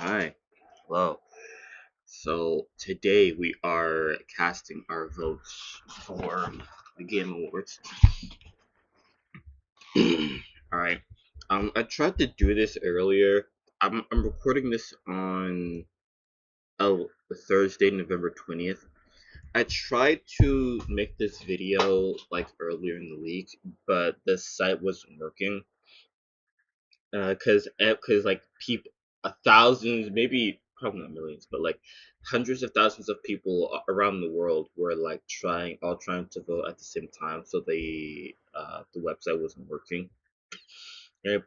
Hi, hello. So today we are casting our votes for the Game Awards. All right. I tried to do this earlier. I'm recording this on Thursday, November 20th. I tried to make this video like earlier in the week, but the site wasn't working. Cause like people, thousands, maybe probably not millions, but like hundreds of thousands of people around the world were like trying to vote at the same time, so the website wasn't working. Yeah,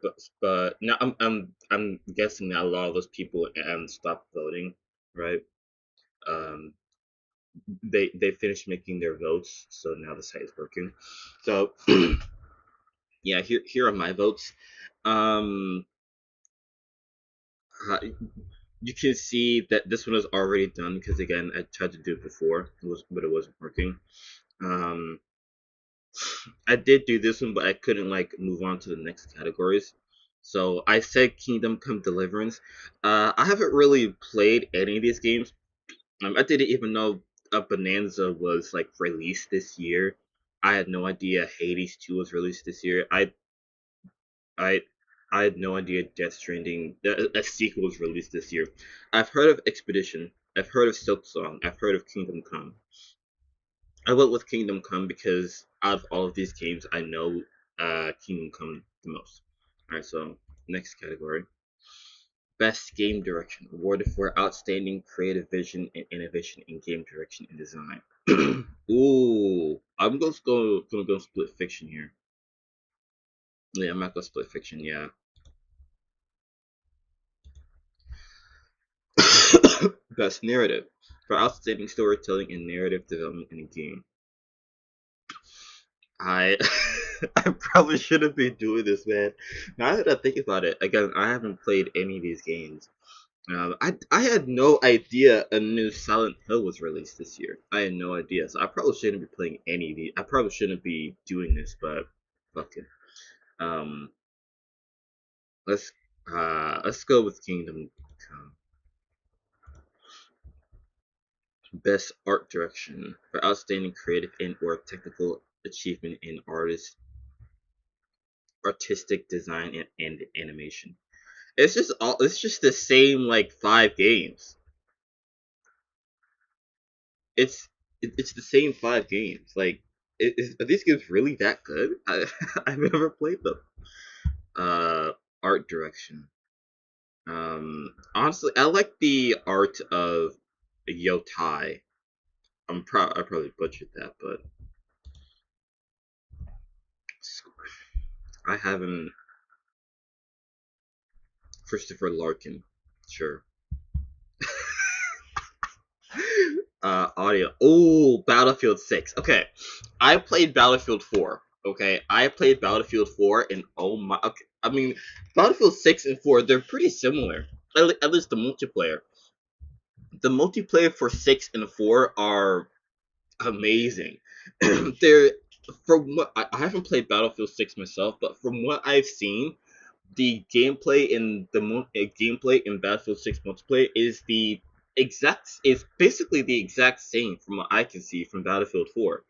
but now I'm guessing that a lot of those people stopped voting, right? Um, they finished making their votes, so now the site is working. So yeah, here are my votes. Um, uh, you can see that this one is already done because again I tried to do it before, but it wasn't working. Um, I did do this one, but I couldn't like move on to the next categories. So I said Kingdom Come Deliverance. I haven't really played any of these games. I didn't even know a Bonanza was like released this year. I had no idea Hades 2 was released this year. I I had no idea Death Stranding a sequel was released this year. I've heard of Expedition. I've heard of Silksong. I've heard of Kingdom Come. I went with Kingdom Come because out of all of these games, I know Kingdom Come the most. All right, so next category: Best Game Direction, awarded for outstanding creative vision and innovation in game direction and design. Ooh, I'm just gonna go split fiction here. Yeah, I'm not gonna split fiction. Yeah. Best narrative for outstanding storytelling and narrative development in a game. I I probably shouldn't be doing this, man. Now that I think about it, again, I haven't played any of these games. I had no idea a new Silent Hill was released this year. I had no idea, so I probably shouldn't be playing any of these. I probably shouldn't be doing this, but fuck it. Um, let's let's go with Kingdom Come. Best art direction for outstanding creative and/or technical achievement in artistic design and animation. It's just the same like 5 games. It's it's the same 5 games. Like are these games really that good? I've never played them. Uh, art direction. Honestly, I like the art of Yotai. I probably butchered that, but I haven't. Christopher Larkin, sure. Audio. Oh, Battlefield 6. Okay, I played Battlefield 4. Okay, I played Battlefield 4, and oh my. Okay, I mean, Battlefield 6 and 4, they're pretty similar. At least the multiplayer. The multiplayer for 6 and 4 are amazing. They're from what I haven't played Battlefield 6 myself, but from what I've seen, the gameplay in Battlefield 6 multiplayer is basically the exact same from what I can see from Battlefield 4.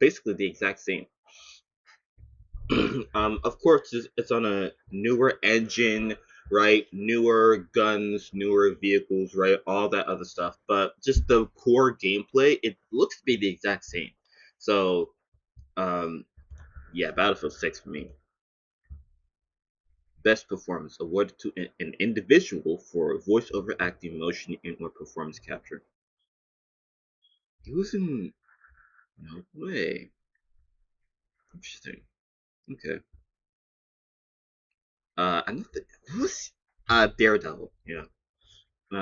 Basically the exact same. Of course, it's on a newer engine, right? Newer guns, newer vehicles, right? All that other stuff. But just the core gameplay, it looks to be the exact same. So, um, yeah, Battlefield 6 for me. Best Performance, awarded to an individual for voice-over acting, motion, and/or performance capture. He was in No Way. Interesting. Okay. Another who was Daredevil. Yeah.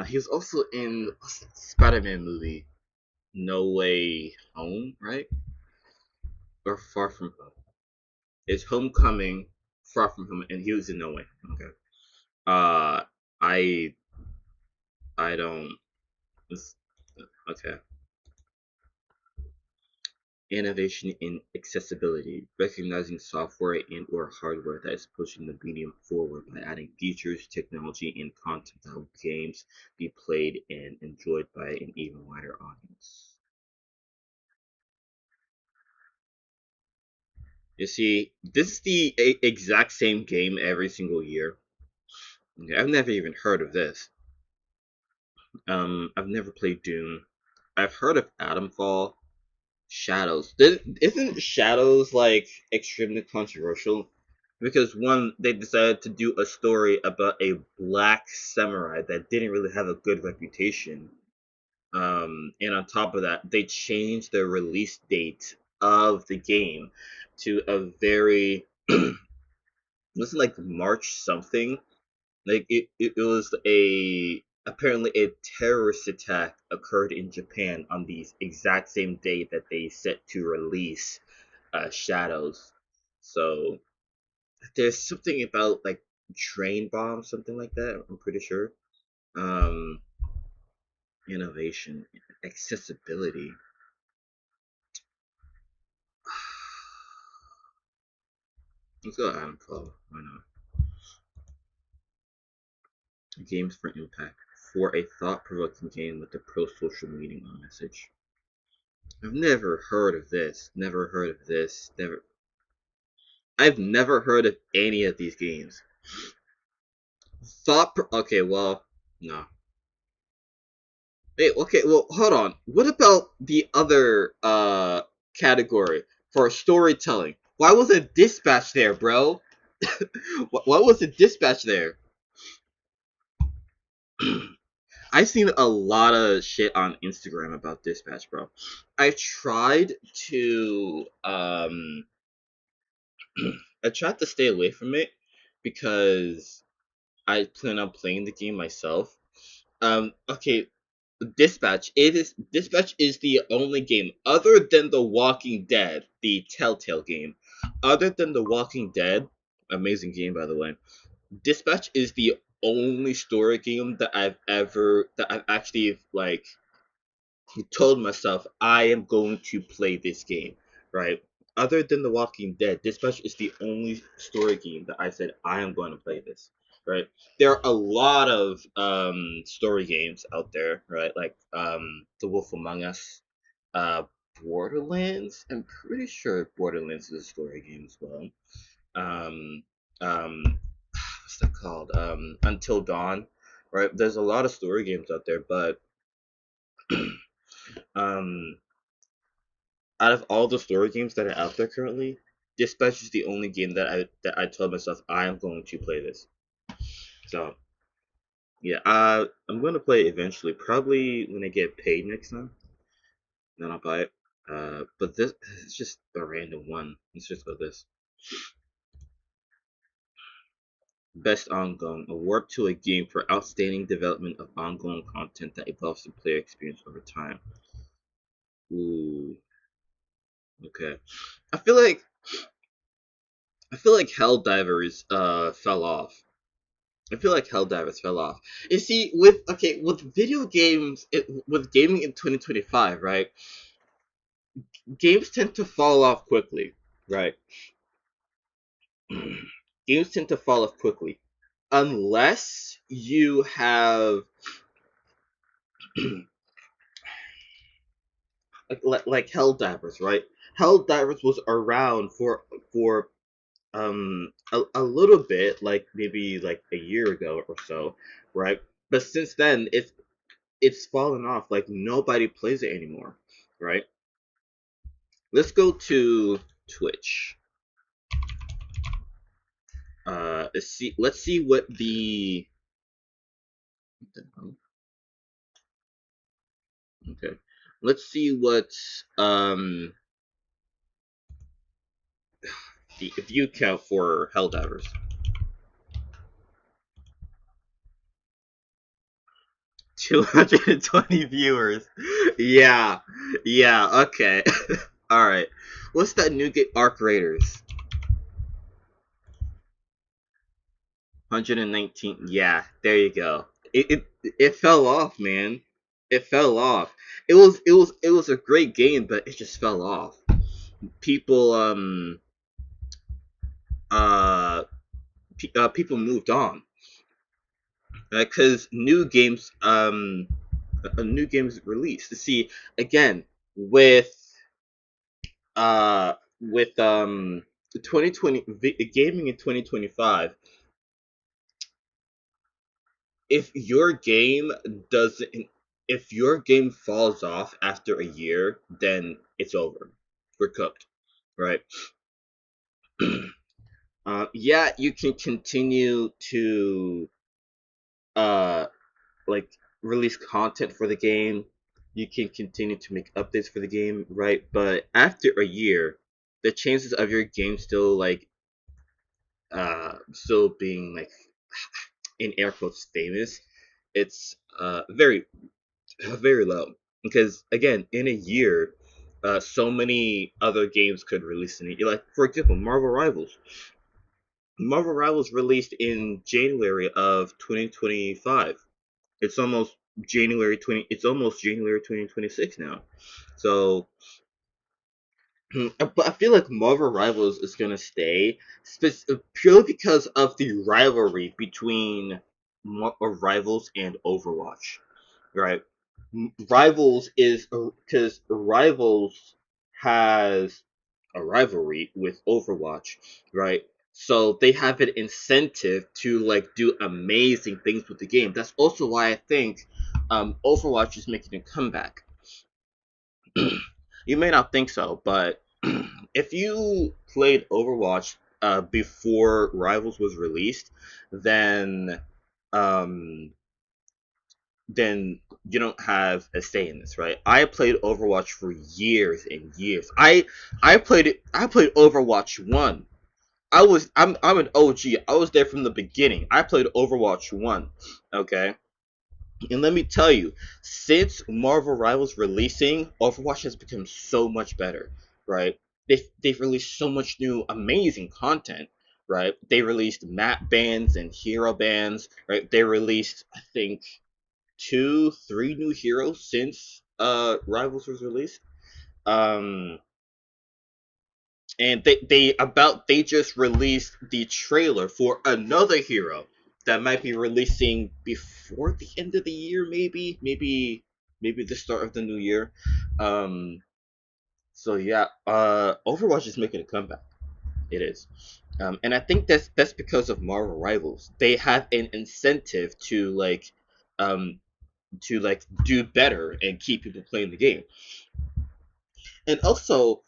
He was also in Spider-Man movie No Way Home, right? Or Far From Home. It's Homecoming, Far From Home, and he was in No Way. Okay. Uh, I I don't. Okay. Innovation in accessibility, recognizing software and or hardware that is pushing the medium forward by adding features, technology, and content that help games be played and enjoyed by an even wider audience. You see, this is the exact same game every single year. I've never even heard of this. I've never played Doom. I've heard of Atomfall. Shadows. Isn't Shadows like extremely controversial? Because one, they decided to do a story about a black samurai that didn't really have a good reputation. And on top of that, they changed the release date of the game to a very was it like March something? Like it was a apparently a terrorist attack occurred in Japan on the exact same day that they set to release Shadows. So there's something about like train bombs, something like that. I'm pretty sure. Um, Innovation, accessibility. Let's go Adam Club. Why not? Games for impact. For a thought-provoking game with a pro-social meaning on message. I've never heard of this. Never heard of this. Never. I've never heard of any of these games. Okay, well, no. Hey, okay, well, hold on. What about the other category for storytelling? Why was a dispatch there, bro? Why was a dispatch there? I've seen a lot of shit on Instagram about dispatch, bro. I tried to I tried to stay away from it because I plan on playing the game myself. Okay, Dispatch is the only game other than The Walking Dead, the Telltale game. Other than The Walking Dead, amazing game by the way. Dispatch is the only story game that I've actually like told myself I am going to play this game, right? Other than The Walking Dead, Dispatch is the only story game that I said I am going to play this, right? There are a lot of story games out there, right? Like The Wolf Among Us, uh, Borderlands. I'm pretty sure Borderlands is a story game as well. Um, what's that called? Until Dawn, right? There's a lot of story games out there, but um out of all the story games that are out there currently, Dispatch is the only game that I told myself I am going to play this. So yeah, I'm gonna play it eventually, probably when I get paid next time. Then I'll buy it. But this is just a random one. Let's just go this. Best ongoing award to a game for outstanding development of ongoing content that evolves the player experience over time. Ooh, okay. I feel like I feel like Helldivers fell off. I feel like Helldivers fell off. You see, with video games, with gaming in 2025, right? Games tend to fall off quickly, right? Games tend to fall off quickly, unless you have like Helldivers, right? Helldivers was around for a little bit, like maybe like a year ago or so, right? But since then, it's fallen off. Like nobody plays it anymore, right? Let's go to Twitch. Let's see what the hell? Okay. Let's see what the view count for Helldivers. 220 viewers. Yeah. Yeah, okay. Alright. What's that new game? Arc Raiders. 119. Yeah, there you go. It fell off, man. It fell off. It was a great game, but it just fell off. people uh, people moved on because new games released. See, again, with uh with 2020 gaming in 2025, if your game doesn't if your game falls off after a year, then it's over. We're cooked, right? Yeah, you can continue to uh like release content for the game. You can continue to make updates for the game, right? But after a year, the chances of your game still being like in air quotes famous, it's very low. Because again, in a year, so many other games could release in it. Like for example, Marvel Rivals. Marvel Rivals released in January of 2025. It's almost It's almost January 2026 now. So, but I feel like Marvel Rivals is gonna stay purely because of the rivalry between Rivals and Overwatch, right? Rivals is because Rivals has a rivalry with Overwatch, right? So they have an incentive to like do amazing things with the game. That's also why I think Overwatch is making a comeback. You may not think so, but if you played Overwatch before Rivals was released, then um, then you don't have a say in this, right? I played Overwatch for years and years. I played it. I played Overwatch 1. I'm an OG. I was there from the beginning. I played Overwatch 1. Okay? And let me tell you, since Marvel Rivals releasing, Overwatch has become so much better, right? They've released so much new amazing content, right? They released map bans and hero bans, right? They released, I think, two, three new heroes since Rivals was released. Um, and they just released the trailer for another hero that might be releasing before the end of the year, maybe the start of the new year. Um, so yeah, Overwatch is making a comeback. It is. And I think that's because of Marvel Rivals. They have an incentive um, to like do better and keep people playing the game. And also,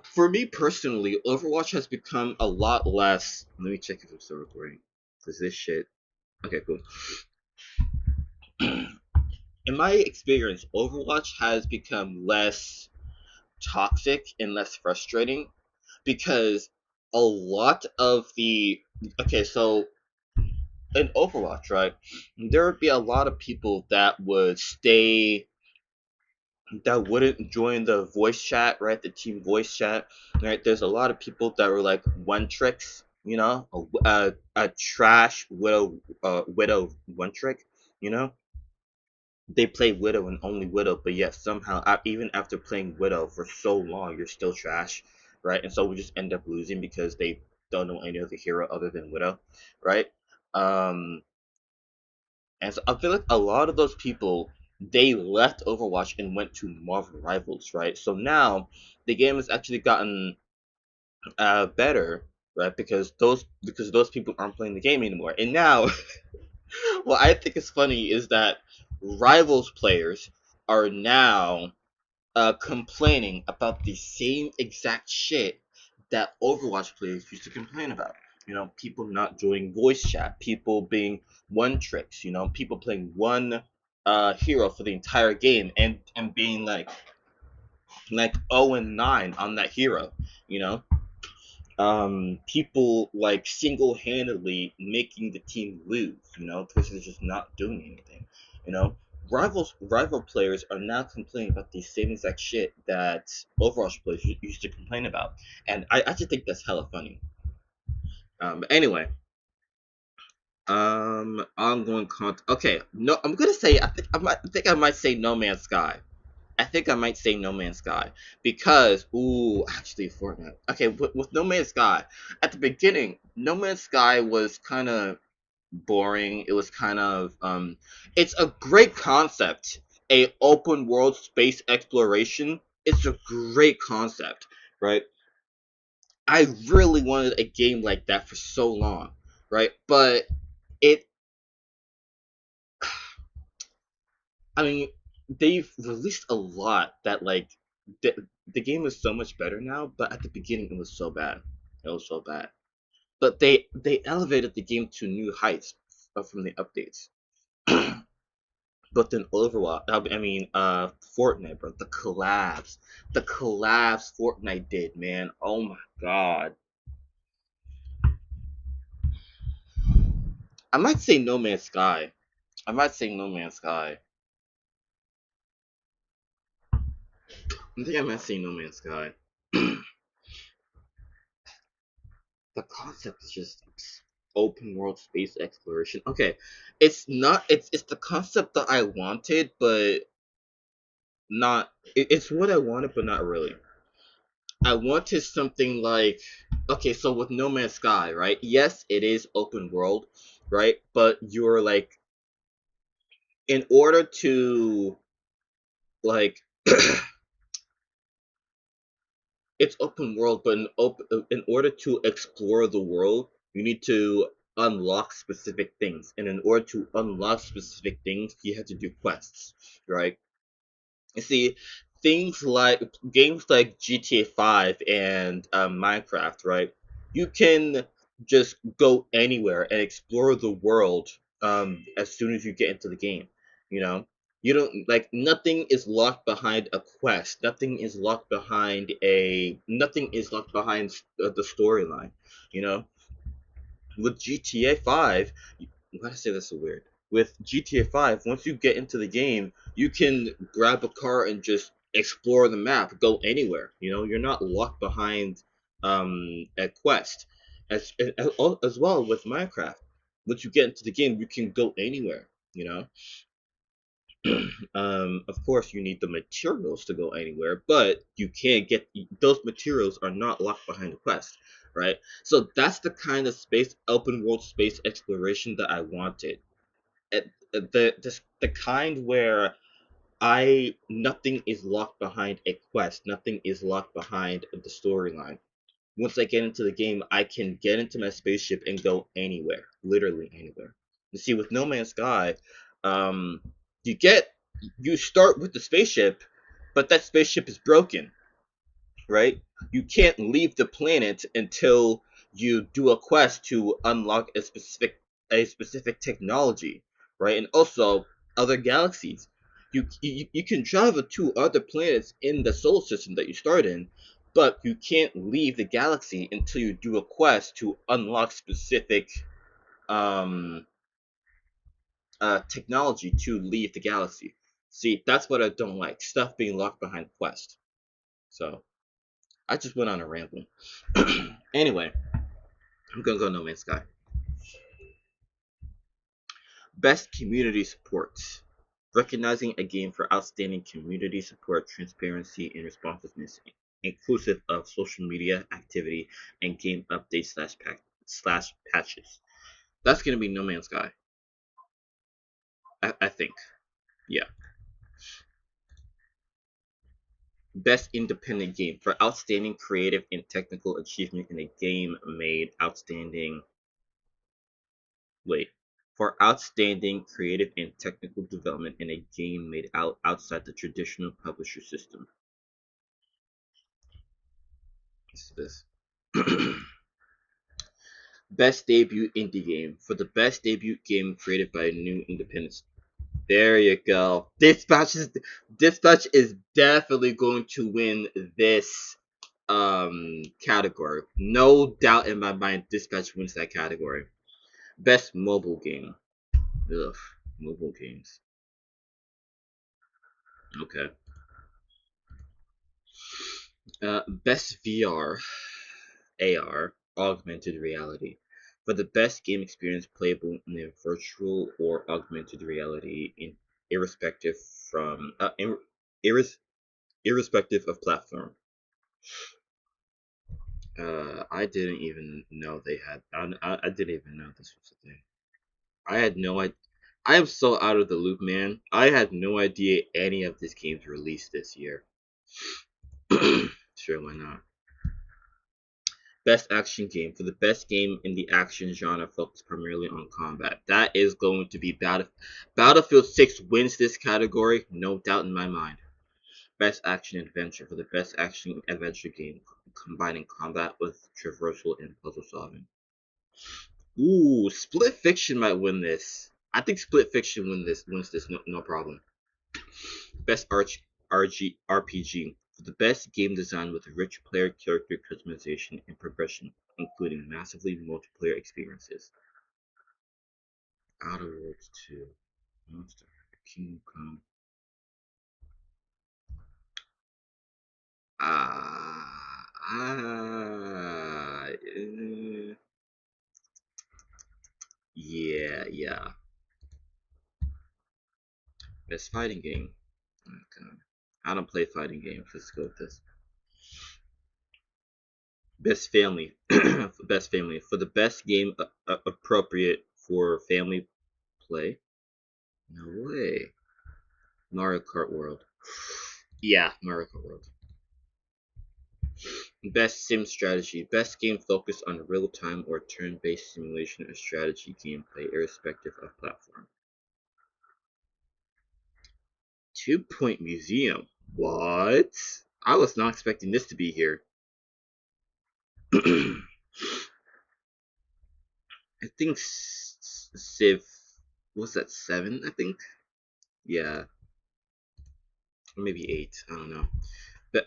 for me personally, Overwatch has become a lot less. Let me check if I'm still recording. Cause this shit. Okay, cool. In my experience, Overwatch has become less toxic and less frustrating because a lot of the okay, so in Overwatch, right, there would be a lot of people that wouldn't join the voice chat, right? The team voice chat, right? There's a lot of people that were like one tricks, a trash widow one trick, you know. They play widow and only widow, but yet somehow, even after playing widow for so long, you're still trash, right? And so we just end up losing because they don't know any other hero other than widow, right? Um, And so I feel like a lot of those people they left Overwatch and went to Marvel Rivals, right? So now the game has actually gotten better, right? Because those people aren't playing the game anymore. And now, what I think is funny is that Rivals players are now complaining about the same exact shit that Overwatch players used to complain about. You know, people not joining voice chat, people being one tricks, people playing one hero for the entire game and being like 0 and 9 on that hero, you know? People like single-handedly making the team lose, because they're just not doing anything, you know. Rival players are now complaining about the same exact shit that Overwatch players used to complain about, and I just think that's hella funny. But anyway, ongoing content. Okay, no, I'm gonna say I think I might say No Man's Sky. I think I might say No Man's Sky because actually Fortnite. Okay, with No Man's Sky, at the beginning, No Man's Sky was kind of boring. It was kind of it's a great concept. A open world space exploration. It's a great concept, right? I really wanted a game like that for so long, right? But it I mean, they've released a lot that the, the game is so much better now, but at the beginning it was so bad. It was so bad. But they elevated the game to new heights from the updates. But then Overwatch, Fortnite, bro, the collabs Fortnite did, man. Oh my god. I might say No Man's Sky. I might say No Man's Sky. I think I might say No Man's Sky. The concept is just open world space exploration. Okay, it's not. It's the concept that I wanted, but not. It's what I wanted, but not really. I wanted something like, okay, so with No Man's Sky, right? Yes, it is open world, right? But you're like, in order to like, it's open world, but in order to explore the world, you need to unlock specific things, and in order to unlock specific things, you have to do quests, right? You see, things like games like GTA 5 and Minecraft, right? You can just go anywhere and explore the world as soon as you get into the game. You know, you don't like nothing is locked behind a quest. Nothing is locked behind the storyline. You know, with GTA 5, why did I say this so weird? With GTA 5, once you get into the game, you can grab a car and just explore the map, go anywhere. You know, you're not locked behind a quest. As well with Minecraft, once you get into the game, you can go anywhere. You know, of course, you need the materials to go anywhere, but you can't get those materials are not locked behind a quest, right? So that's the kind of open world space exploration that I wanted. The kind where I nothing is locked behind a quest, nothing is locked behind the storyline. Once I get into the game, I can get into my spaceship and go anywhere, literally anywhere. You see, with No Man's Sky, um, you get you start with the spaceship, but that spaceship is broken, right? You can't leave the planet until you do a quest to unlock a specific technology, right? And also other galaxies. You can travel to other planets in the solar system that you start in, but you can't leave the galaxy until you do a quest to unlock specific um, technology to leave the galaxy. See, that's what I don't like. Stuff being locked behind quest. So I just went on a ramble. Anyway, I'm gonna go No Man's Sky. Best community support. Recognizing a game for outstanding community support, transparency, and responsiveness, inclusive of social media activity and game updates slash patches. That's gonna be No Man's Sky. I think. Yeah. Best independent game for outstanding creative and technical achievement in a game made outstanding Wait. For outstanding creative and technical development in a game made outside the traditional publisher system. What's this? Best debut indie game. For the best debut game created by a new independent. There you go. Dispatch is definitely going to win this category. No doubt in my mind, Dispatch wins that category. Best mobile game. Ugh, mobile games. Okay. Best VR, AR, augmented reality. For the best game experience playable in a virtual or augmented reality, irrespective from irrespective of platform. I didn't even know they had. I didn't even know this was a thing. I had no idea. I am so out of the loop, man. I had no idea any of these games released this year. Sure, why not? Best action game. For the best game in the action genre focused primarily on combat. That is going to be Battlefield 6 wins this category, no doubt in my mind. Best action adventure. For the best action adventure game combining combat with traversal and puzzle solving. Ooh, Split Fiction might win this. I think Split Fiction wins this no problem. Best RPG for the best game design with rich player character customization and progression, including massively multiplayer experiences. Outer Worlds 2, Monster Kingdom Come. Yeah. Best fighting game. Okay. I don't play fighting games. Let's go with this. Best family. Best family for the best game appropriate for family play. No way. Mario Kart World. Yeah, Mario Kart World. Best sim strategy. Best game focused on real-time or turn-based simulation or strategy gameplay, irrespective of platform. 2 Point Museum. What? I was not expecting this to be here. I think Civ. Was that 7? I think. Yeah, or maybe 8. I don't know. But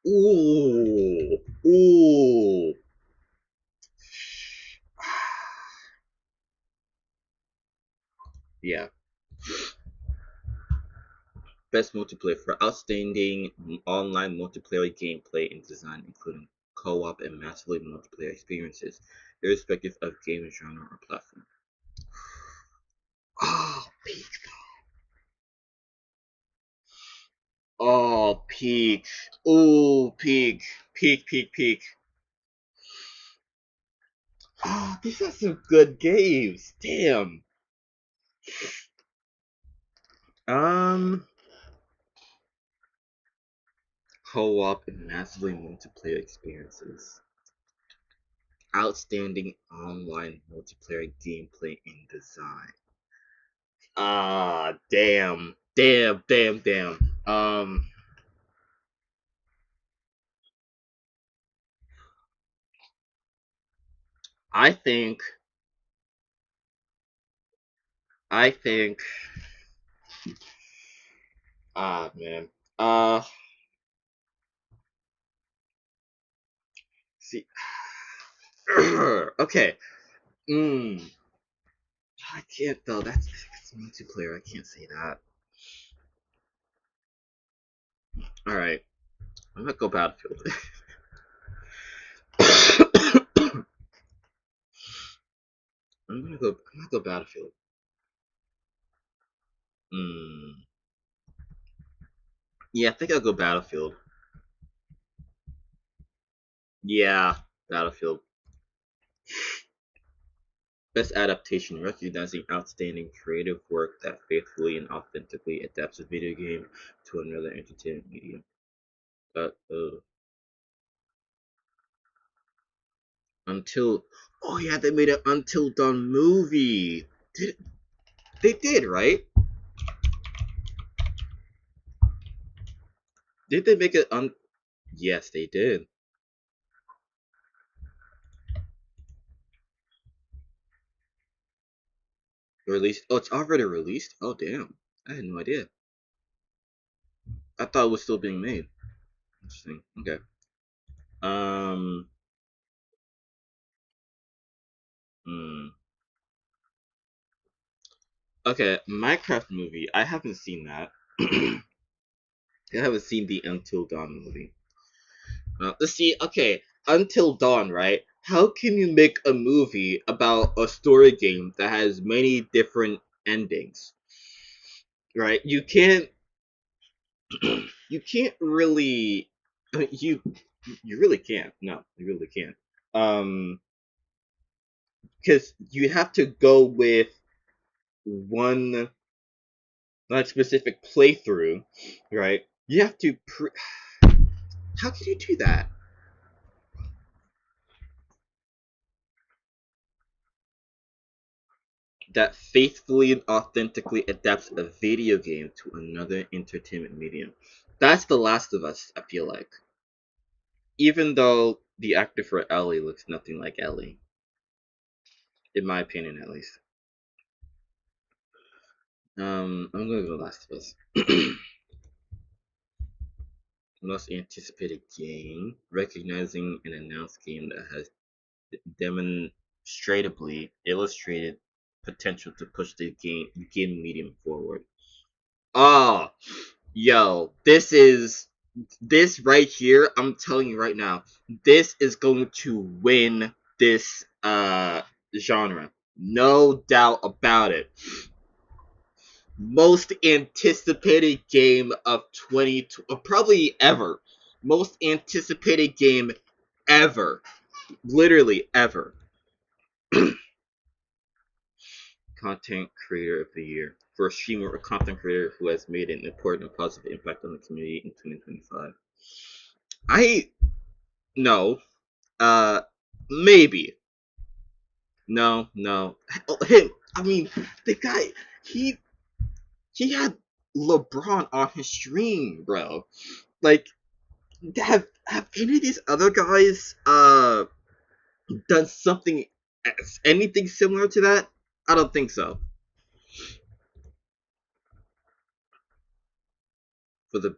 ooh. Yeah. Best multiplayer for outstanding online multiplayer gameplay and design, including co-op and massively multiplayer experiences, irrespective of game genre or platform. Oh, Peak. Oh, Peak. Oh, Peak. Peak. Oh, these are some good games. Damn. Um, Co-op and massively multiplayer experiences. Outstanding online multiplayer gameplay and design. Damn. I think, I think, man. Uh, see, okay. Mm, I can't though. That's multiplayer. I can't say that. All right, I'm gonna go Battlefield. I'm gonna go Battlefield. Mm, yeah, I think I'll go Battlefield. Yeah, Battlefield. Best adaptation, recognizing outstanding creative work that faithfully and authentically adapts a video game to another entertainment medium. Uh, uh, until, oh yeah, they made an Until Dawn movie. Did they did right? Did they make it un? Yes, they did. Released. Oh, it's already released. Oh damn, I had no idea. I thought it was still being made. Interesting. Okay. Um. Hmm. Okay, Minecraft movie. I haven't seen that. I haven't seen the Until Dawn movie. Let's see. Okay, Until Dawn, right? How can you make a movie about a story game that has many different endings? Right? You can't. You can't really, I mean, you really can't. No, you really can't. Um, because you have to go with one like specific playthrough, right? You have to. How can you do that? That faithfully and authentically adapts a video game to another entertainment medium. That's The Last of Us, I feel like. Even though the actor for Ellie looks nothing like Ellie, in my opinion at least. I'm gonna go Last of Us. Most anticipated game, recognizing an announced game that has demonstrably illustrated potential to push the game medium forward. Oh, yo, this right here. I'm telling you right now, this is going to win this genre. No doubt about it. Most anticipated game of 20, probably ever. Most anticipated game ever. Literally ever. Content Creator of the Year for a streamer or content creator who has made an important and positive impact on the community in 2025. I no, uh, maybe no. Him. I mean, the guy. He he had LeBron on his stream, bro. Like, have any of these other guys done something anything similar to that? I don't think so. For the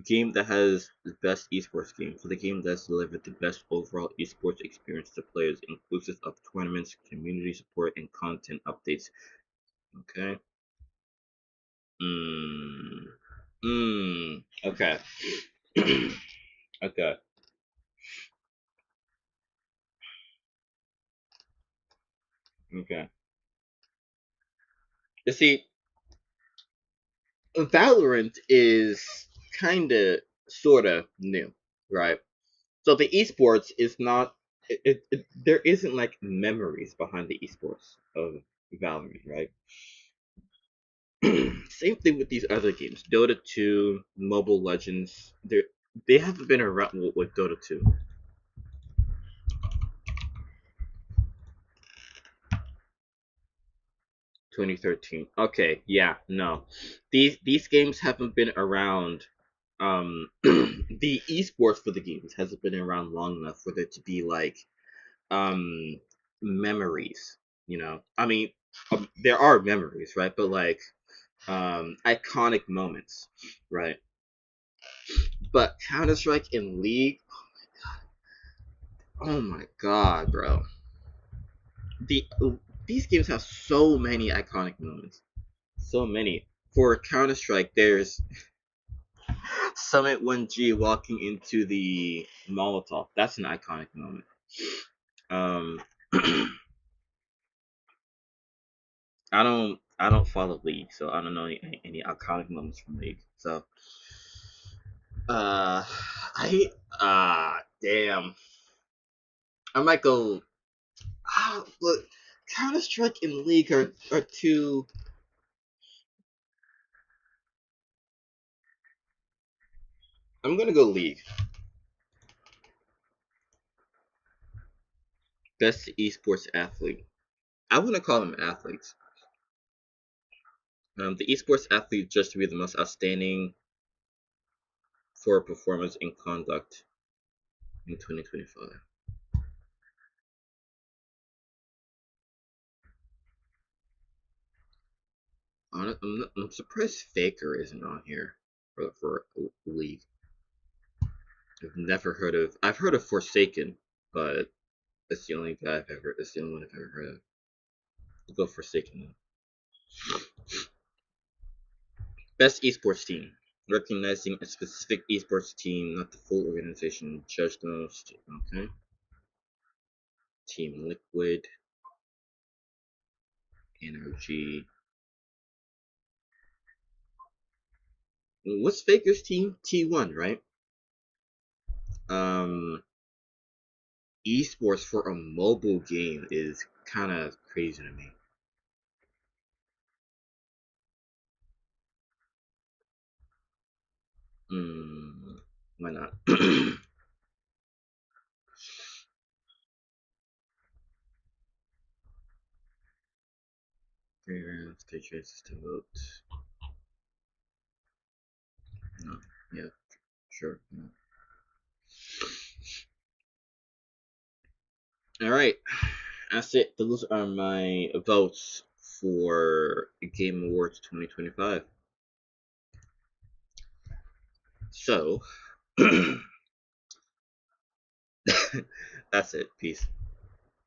game that has the best esports game, for the game that's delivered the best overall esports experience to players, inclusive of tournaments, community support, and content updates. Okay. Hmm. Hmm. Okay. Okay. Okay. You see, Valorant is kind of, sort of new, right? So the esports is not. There isn't like memories behind the esports of Valorant, right? Same thing with these other games, Dota 2, Mobile Legends. They haven't been around with Dota 2. 2013. Okay, yeah, no. These games haven't been around. The esports for the games hasn't been around long enough for there to be like um memories. I mean, there are memories, right? But like iconic moments, right? But Counter Strike and League, oh my god, bro. The These games have so many iconic moments. So many. For Counter Strike, there's Summit 1G walking into the Molotov. That's an iconic moment. Um, I don't follow League, so I don't know any iconic moments from League. So, uh, I damn, I might go. Look, Counter Strike and League are two. I'm gonna go League. Best esports athlete. I wouldn't call them athletes. The esports athlete just to be the most outstanding for performance and conduct in 2025. I'm surprised Faker isn't on here for League. I've heard of Forsaken, but it's the only guy I've ever. It's the only one I've ever heard of. We'll go Forsaken though. Best esports team. Recognizing a specific esports team, not the full organization. Judge the most. Okay. Team Liquid, NRG, What's Faker's team? T1, right? Um, Esports for a mobile game is kind of crazy to me. Hmm, why not? Three rounds, take chances to vote. No, yeah, sure. No. All right, that's it. Those are my votes for Game Awards 2025. So, that's it. Peace.